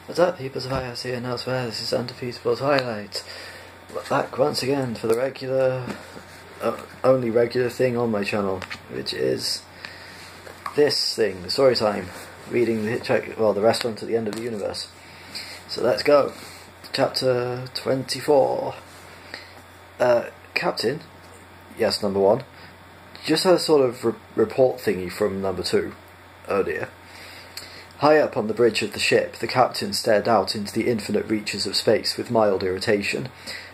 What's up, peoples of IRC and elsewhere? This is Undefeatable Twilight. Back once again for the regular, only regular thing on my channel, which is this thing, the Storytime, reading the Restaurant at the End of the Universe. So let's go. Chapter 24. Captain, yes, number 1, just had a sort of report thingy from number 2. Oh dear. High up on the bridge of the ship, the captain stared out into the infinite reaches of space with mild irritation.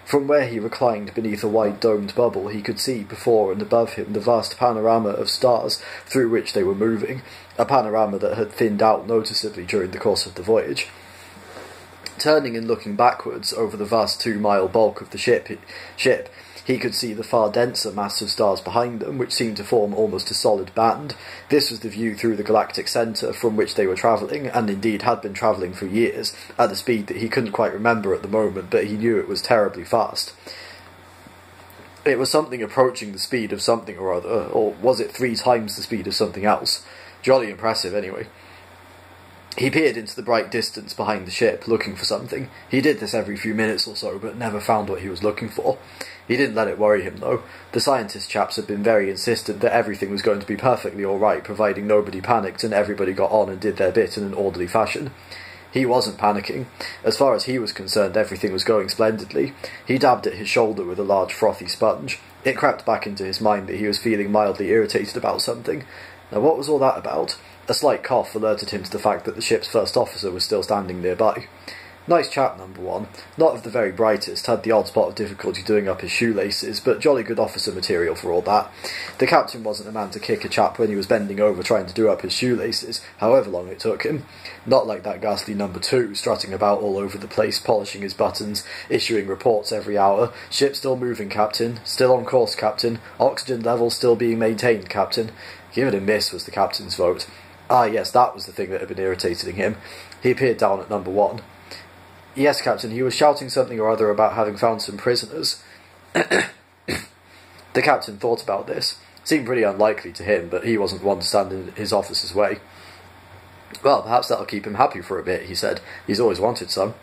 From where he reclined beneath a wide domed bubble, he could see before and above him the vast panorama of stars through which they were moving, a panorama that had thinned out noticeably during the course of the voyage. Turning and looking backwards over the vast 2-mile bulk of the ship, he could see the far denser mass of stars behind them, which seemed to form almost a solid band. This was the view through the galactic centre from which they were travelling, and indeed had been travelling for years, at a speed that he couldn't quite remember at the moment, but he knew it was terribly fast. It was something approaching the speed of something or other, or was it 3 times the speed of something else? Jolly impressive, anyway. He peered into the bright distance behind the ship, looking for something. He did this every few minutes or so, but never found what he was looking for. He didn't let it worry him, though. The scientist chaps had been very insistent that everything was going to be perfectly alright, providing nobody panicked and everybody got on and did their bit in an orderly fashion. He wasn't panicking. As far as he was concerned, everything was going splendidly. He dabbed at his shoulder with a large frothy sponge. It crept back into his mind that he was feeling mildly irritated about something. Now what was all that about? A slight cough alerted him to the fact that the ship's first officer was still standing nearby. Nice chap, number 1. Not of the very brightest, had the odd spot of difficulty doing up his shoelaces, but jolly good officer material for all that. The captain wasn't a man to kick a chap when he was bending over trying to do up his shoelaces, however long it took him. Not like that ghastly number 2, strutting about all over the place, polishing his buttons, issuing reports every hour. Ship still moving, Captain. Still on course, Captain. Oxygen levels still being maintained, Captain. Give it a miss, was the captain's vote. Ah, yes, that was the thing that had been irritating him. He peered down at number 1. Yes, Captain, he was shouting something or other about having found some prisoners. The captain thought about this. Seemed pretty unlikely to him, but he wasn't one to stand in his officer's way. Well, perhaps that'll keep him happy for a bit, he said. He's always wanted some.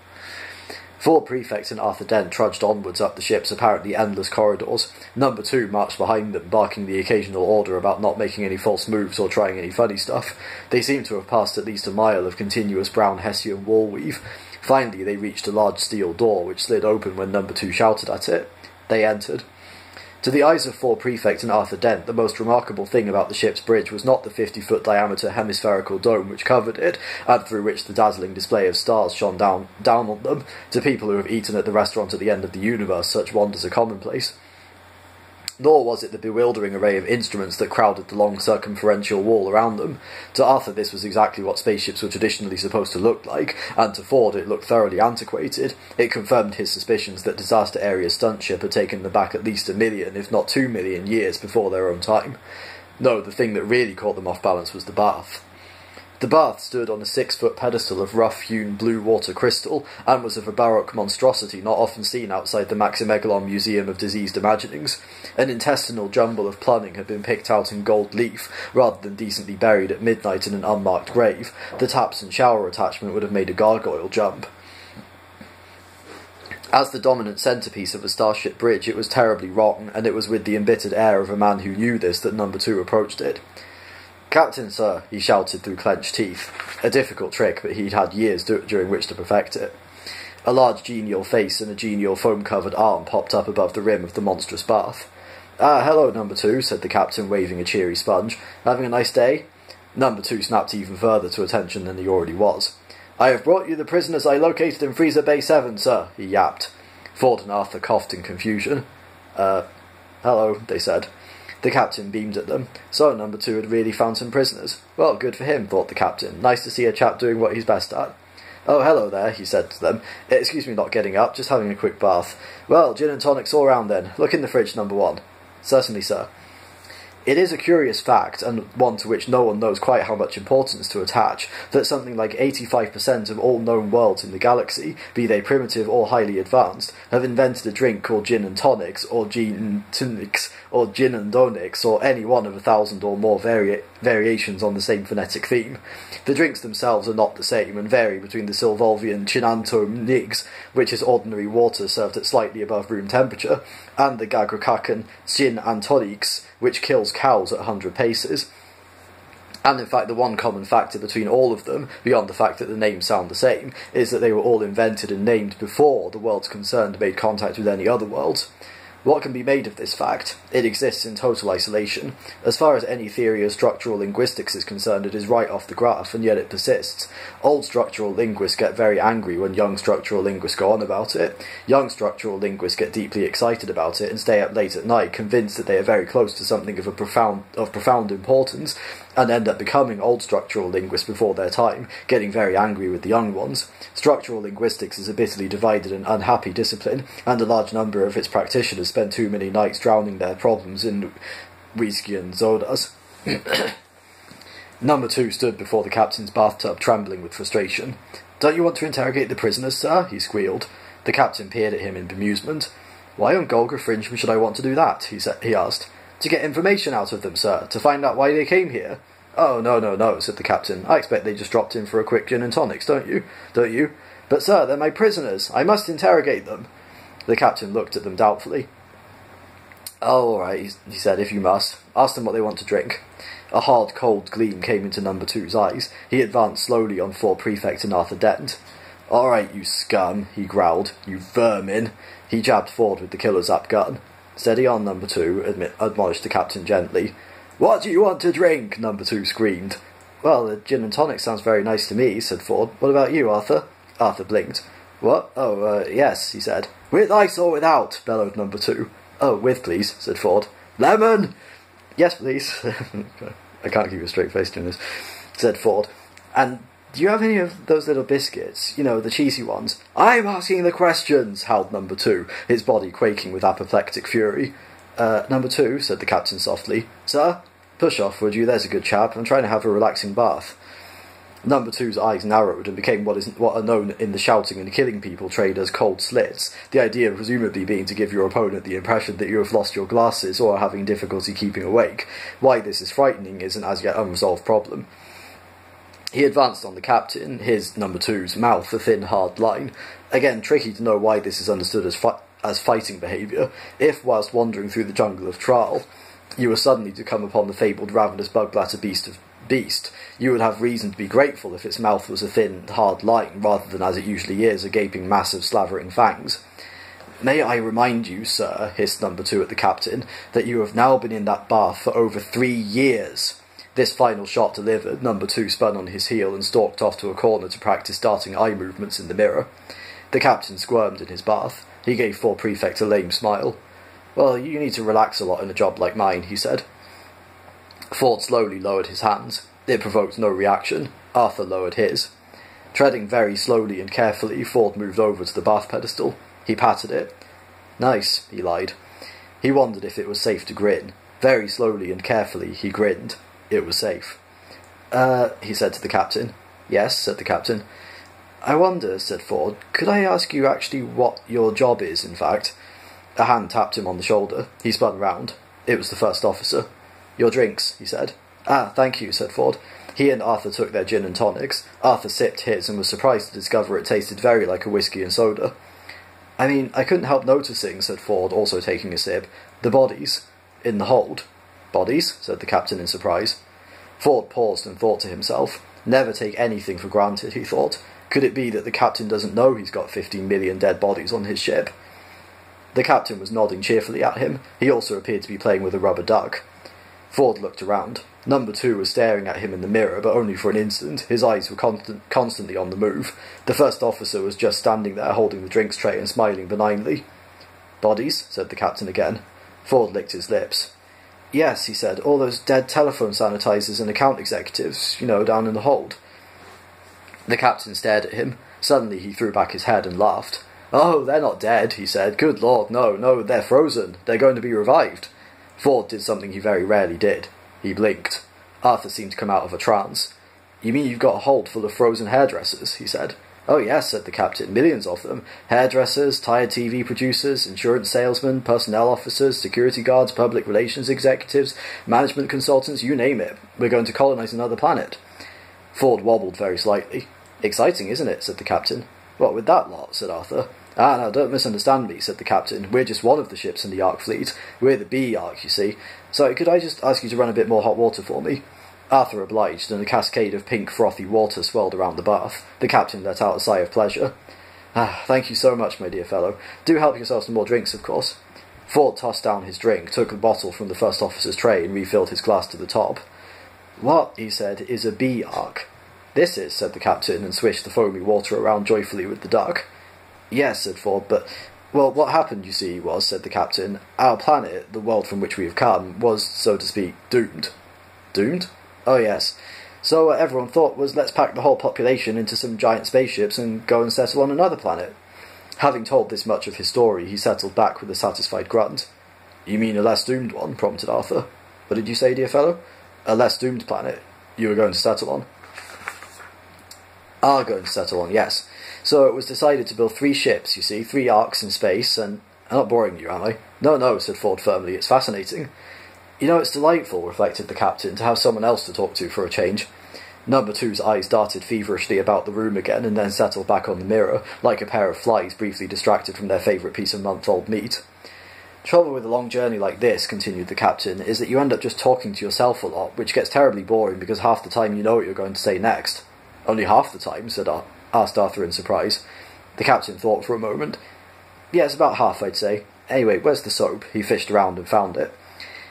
4 prefects and Arthur Dent trudged onwards up the ship's apparently endless corridors. Number 2 marched behind them, barking the occasional order about not making any false moves or trying any funny stuff. They seemed to have passed at least a mile of continuous brown Hessian wall weave. Finally, they reached a large steel door, which slid open when number 2 shouted at it. They entered. To the eyes of 4 Prefect and Arthur Dent, the most remarkable thing about the ship's bridge was not the 50-foot diameter hemispherical dome which covered it, and through which the dazzling display of stars shone down on them. To people who have eaten at the restaurant at the end of the universe, such wonders are commonplace. Nor was it the bewildering array of instruments that crowded the long circumferential wall around them. To Arthur this was exactly what spaceships were traditionally supposed to look like, and to Ford it looked thoroughly antiquated. It confirmed his suspicions that Disaster Area's stunt ship had taken them back at least 1 million, if not 2 million years before their own time. No, the thing that really caught them off balance was the bath. The bath stood on a 6-foot pedestal of rough-hewn blue water crystal, and was of a baroque monstrosity not often seen outside the Maximegalon Museum of Diseased Imaginings. An intestinal jumble of plumbing had been picked out in gold leaf, rather than decently buried at midnight in an unmarked grave. The taps and shower attachment would have made a gargoyle jump. As the dominant centrepiece of a starship bridge, it was terribly wrong, and it was with the embittered air of a man who knew this that number 2 approached it. "Captain, sir," he shouted through clenched teeth. A difficult trick, but he'd had years during which to perfect it. A large genial face and a genial foam-covered arm popped up above the rim of the monstrous bath. "Ah, hello, number 2, said the captain, waving a cheery sponge. "Having a nice day?" Number 2 snapped even further to attention than he already was. "I have brought you the prisoners I located in Freezer Bay 7, sir," he yapped. Ford and Arthur coughed in confusion. Hello," they said. The captain beamed at them. So number 2 had really found some prisoners. Well, good for him, thought the captain. Nice to see a chap doing what he's best at. "Oh, hello there," he said to them. "Excuse me not getting up, just having a quick bath. Well, gin and tonics all round then. Look in the fridge, number 1. "Certainly, sir." It is a curious fact, and one to which no one knows quite how much importance to attach, that something like 85% of all known worlds in the galaxy, be they primitive or highly advanced, have invented a drink called gin and tonics, or gin and tonics, or gin and donics, or any one of 1,000 or more variations on the same phonetic theme. The drinks themselves are not the same and vary between the Sylvolvian Chinanto Nigs, which is ordinary water served at slightly above room temperature, and the Gagrakakan Sin Antoniques, which kills cows at 100 paces. And in fact, the one common factor between all of them, beyond the fact that the names sound the same, is that they were all invented and named before the worlds concerned made contact with any other worlds. What can be made of this fact? It exists in total isolation. As far as any theory of structural linguistics is concerned, it is right off the graph, and yet it persists. Old structural linguists get very angry when young structural linguists go on about it. Young structural linguists get deeply excited about it and stay up late at night, convinced that they are very close to something of profound importance, and end up becoming old structural linguists before their time, getting very angry with the young ones. Structural linguistics is a bitterly divided and unhappy discipline, and a large number of its practitioners spend too many nights drowning their problems in whisky and sodas. Number 2 stood before the captain's bathtub, trembling with frustration. "Don't you want to interrogate the prisoners, sir?" he squealed. The captain peered at him in bemusement. "Why on Golga Fringe should I want to do that?" he asked. "To get information out of them, sir, to find out why they came here." "Oh, no, said the captain. "I expect they just dropped in for a quick gin and tonics, don't you? But, sir, they're my prisoners. I must interrogate them." The captain looked at them doubtfully. "Oh, all right," he said, "if you must. Ask them what they want to drink." A hard, cold gleam came into number 2's eyes. He advanced slowly on Ford Prefect and Arthur Dent. "All right, you scum," he growled. "You vermin." He jabbed Ford with the killer zap gun. "Steady on, number 2, admonished the captain gently. "What do you want to drink?" number 2 screamed. "Well, the gin and tonic sounds very nice to me," said Ford. "What about you, Arthur?" Arthur blinked. "What? Oh, yes," he said. "With ice or without?" bellowed number 2. "Oh, with, please," said Ford. "Lemon?" "Yes, please." I can't keep a straight face doing this, said Ford. "And do you have any of those little biscuits? You know, the cheesy ones?" "I'm asking the questions," howled number 2, his body quaking with apoplectic fury. Number 2, said the captain softly. "Sir? Push off, would you? There's a good chap. I'm trying to have a relaxing bath." Number 2's eyes narrowed and became what are known in the shouting and killing people trade as cold slits, the idea presumably being to give your opponent the impression that you have lost your glasses or are having difficulty keeping awake. Why this is frightening is an as yet unresolved problem. He advanced on the captain, his, number 2's, mouth a thin, hard line. Again, tricky to know why this is understood as fighting behaviour. If, whilst wandering through the jungle of Trial, you were suddenly to come upon the fabled ravenous bug-bladder beast, you would have reason to be grateful if its mouth was a thin, hard line, rather than, as it usually is, a gaping mass of slavering fangs. "May I remind you, sir," hissed number 2 at the captain, "that you have now been in that bath for over 3 years. This final shot delivered, number 2 spun on his heel and stalked off to a corner to practice darting eye movements in the mirror. The captain squirmed in his bath. He gave Ford Prefect a lame smile. "Well, you need to relax a lot in a job like mine," he said. Ford slowly lowered his hands. It provoked no reaction. Arthur lowered his. Treading very slowly and carefully, Ford moved over to the bath pedestal. He patted it. "Nice," he lied. He wondered if it was safe to grin. Very slowly and carefully, he grinned. It was safe. He said to the captain. "Yes," said the captain. "I wonder," said Ford, "could I ask you actually what your job is, in fact?" A hand tapped him on the shoulder. He spun round. It was the first officer. "Your drinks," he said. "Ah, thank you," said Ford. He and Arthur took their gin and tonics. Arthur sipped his and was surprised to discover it tasted very like a whisky and soda. "I mean, I couldn't help noticing," said Ford, also taking a sip, "the bodies in the hold." "Bodies?" said the captain in surprise. Ford paused and thought to himself. Never take anything for granted, he thought. Could it be that the captain doesn't know he's got 15 million dead bodies on his ship? The captain was nodding cheerfully at him. He also appeared to be playing with a rubber duck. Ford looked around. Number 2 was staring at him in the mirror, but only for an instant. His eyes were constantly on the move. The first officer was just standing there, holding the drinks tray and smiling benignly. "Bodies?" said the captain again. Ford licked his lips. "Yes," he said, "all those dead telephone sanitizers and account executives, down in the hold." The captain stared at him. Suddenly he threw back his head and laughed. "Oh, they're not dead," he said. "Good Lord, no, they're frozen. They're going to be revived." Ford did something he very rarely did. He blinked. Arthur seemed to come out of a trance. "You mean you've got a hold full of frozen hairdressers?" he said. "Oh yes," said the captain, "millions of them. Hairdressers, tired TV producers, insurance salesmen, personnel officers, security guards, public relations executives, management consultants, you name it. We're going to colonize another planet." Ford wobbled very slightly. "Exciting, isn't it?" said the captain. "What, with that lot?" said Arthur. "Ah, no, don't misunderstand me," said the captain. "We're just one of the ships in the Ark fleet. We're the B Ark, you see. So could I just ask you to run a bit more hot water for me?" Arthur obliged, and a cascade of pink, frothy water swelled around the bath. The captain let out a sigh of pleasure. "Ah, thank you so much, my dear fellow. Do help yourselves to more drinks, of course." Ford tossed down his drink, took the bottle from the first officer's tray, and refilled his glass to the top. "What," he said, "is a B Ark?" "This is," said the captain, and swished the foamy water around joyfully with the duck. "Yes," said Ford, "but, well, what happened, you see, was," said the captain, "our planet, the world from which we have come, was, so to speak, doomed." "Doomed?" "Oh, yes. So what everyone thought was, let's pack the whole population into some giant spaceships and go and settle on another planet." Having told this much of his story, he settled back with a satisfied grunt. "You mean a less doomed one?" prompted Arthur. "What did you say, dear fellow?" "A less doomed planet you were going to settle on." "Are going to settle on, yes. So it was decided to build 3 ships, you see, 3 arcs in space, and... I'm not boring you, am I?" "No, no," said Ford firmly, "it's fascinating." "You know, it's delightful," reflected the captain, "to have someone else to talk to for a change." Number Two's eyes darted feverishly about the room again, and then settled back on the mirror, like a pair of flies briefly distracted from their favourite piece of month-old meat. "Trouble with a long journey like this," continued the captain, "is that you end up just talking to yourself a lot, which gets terribly boring because half the time you know what you're going to say next." "Only half the time?" asked Arthur in surprise. The captain thought for a moment. "Yes, about half, I'd say. Anyway, where's the soap?" He fished around and found it.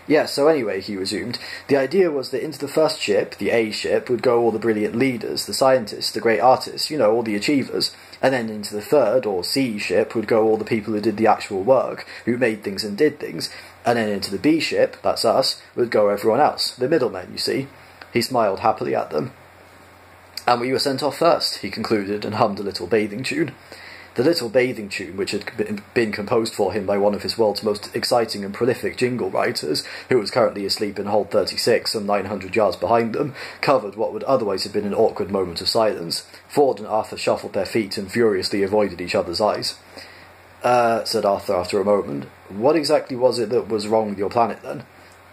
"Yes, so anyway," he resumed, "the idea was that into the first ship, the A ship, would go all the brilliant leaders, the scientists, the great artists, you know, all the achievers. And then into the third, or C ship, would go all the people who did the actual work, who made things and did things. And then into the B ship, that's us, would go everyone else, the middlemen, you see." He smiled happily at them. "And we were sent off first," he concluded, and hummed a little bathing tune. The little bathing tune, which had been composed for him by one of his world's most exciting and prolific jingle writers, who was currently asleep in hold 36, some 900 yards behind them, covered what would otherwise have been an awkward moment of silence. Ford and Arthur shuffled their feet and furiously avoided each other's eyes. Said Arthur after a moment, "what exactly was it that was wrong with your planet, then?"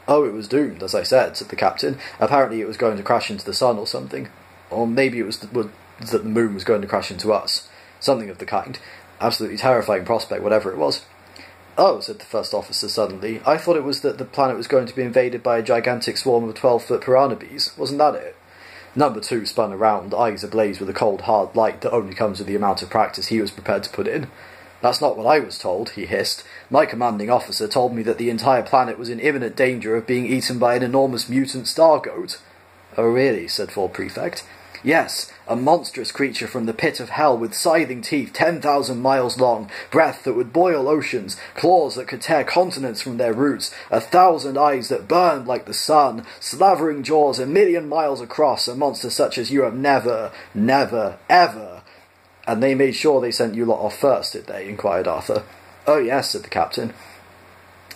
"Oh, it was doomed, as I said," said the captain. "Apparently it was going to crash into the sun or something. Or maybe it was that the moon was going to crash into us. Something of the kind. Absolutely terrifying prospect, whatever it was." "Oh," said the first officer suddenly, "I thought it was that the planet was going to be invaded by a gigantic swarm of 12-foot piranha bees. Wasn't that it?" Number Two spun around, eyes ablaze with a cold, hard light that only comes with the amount of practice he was prepared to put in. "That's not what I was told," he hissed. "My commanding officer told me that the entire planet was in imminent danger of being eaten by an enormous mutant star goat." "Oh, really?" said Ford Prefect. "Yes, a monstrous creature from the pit of hell with scything teeth 10,000 miles long, breath that would boil oceans, claws that could tear continents from their roots, 1,000 eyes that burned like the sun, slavering jaws 1,000,000 miles across, a monster such as you have never, ever." "And they made sure they sent you lot off first, did they?" inquired Arthur. "Oh yes," said the captain.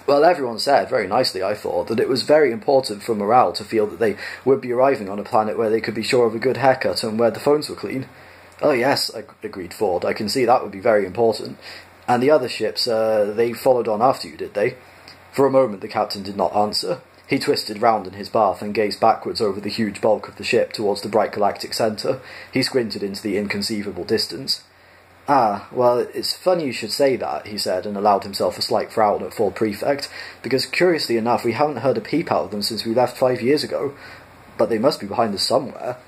"Well, everyone said, very nicely I thought, that it was very important for morale to feel that they would be arriving on a planet where they could be sure of a good haircut and where the phones were clean." "Oh yes," agreed Ford, "I can see that would be very important. And the other ships, they followed on after you, did they?" For a moment the captain did not answer. He twisted round in his bath and gazed backwards over the huge bulk of the ship towards the bright galactic centre. He squinted into the inconceivable distance. "Ah, well, it's funny you should say that," he said, and allowed himself a slight frown at Ford Prefect, "because curiously enough we haven't heard a peep out of them since we left 5 years ago. But they must be behind us somewhere."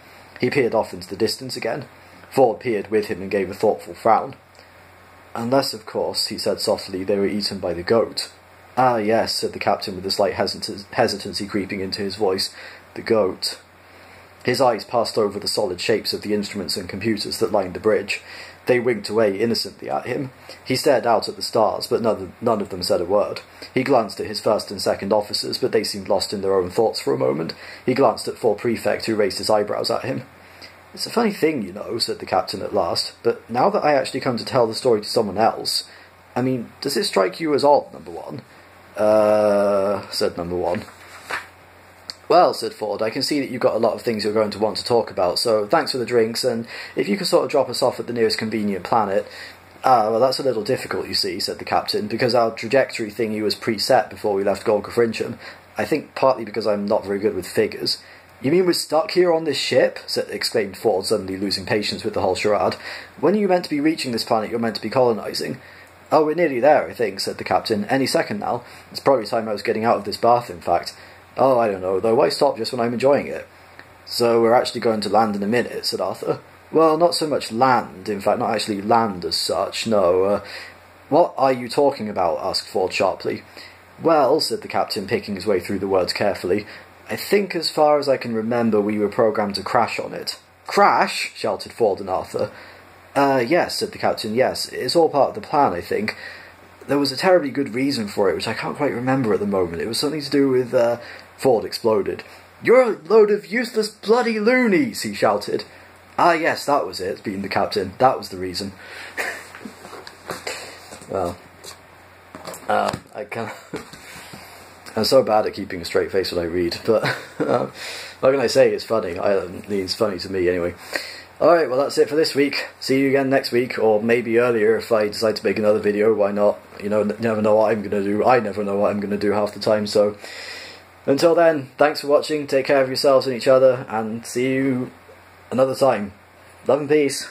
He peered off into the distance again. Ford peered with him and gave a thoughtful frown. "Unless, of course," he said softly, "they were eaten by the goat." "Ah, yes," said the captain with a slight hesitancy creeping into his voice. "The goat." His eyes passed over the solid shapes of the instruments and computers that lined the bridge. They winked away innocently at him. He stared out at the stars, but none of them said a word. He glanced at his first and second officers, but they seemed lost in their own thoughts for a moment. He glanced at Ford Prefect, who raised his eyebrows at him. "It's a funny thing, you know," said the captain at last, "but now that I actually come to tell the story to someone else... I mean, does it strike you as odd, Number One?" Said Number One. Well, said Ford, I can see that you've got a lot of things you're going to want to talk about, so thanks for the drinks, and if you can sort of drop us off at the nearest convenient planet. Well, that's a little difficult, you see, said the captain, because our trajectory thingy was preset before we left Golga Frincham. I think partly because I'm not very good with figures. You mean we're stuck here on this ship? Exclaimed Ford, suddenly losing patience with the whole charade. When are you meant to be reaching this planet you're meant to be colonising? Oh, we're nearly there, I think, said the captain. Any second now. It's probably time I was getting out of this bath, in fact. Oh, I don't know, though. Why stop just when I'm enjoying it? So we're actually going to land in a minute, said Arthur. Well, not so much land, in fact, not actually land as such, no. What are you talking about? Asked Ford sharply. Well, said the captain, picking his way through the words carefully, I think as far as I can remember we were programmed to crash on it. Crash? Shouted Ford and Arthur. Yes, said the captain, yes. It's all part of the plan, I think. There was a terribly good reason for it, which I can't quite remember at the moment. It was something to do with, Ford exploded. You're a load of useless bloody loonies, he shouted. Ah, yes, that was it, beamed the captain. That was the reason. Well, I'm so bad at keeping a straight face when I read, but what can I say? It's funny. It's funny to me, anyway. Alright, well, that's it for this week. See you again next week, or maybe earlier if I decide to make another video. Why not? You know, never know what I'm going to do. I never know what I'm going to do half the time, so until then, thanks for watching, take care of yourselves and each other, and see you another time. Love and peace.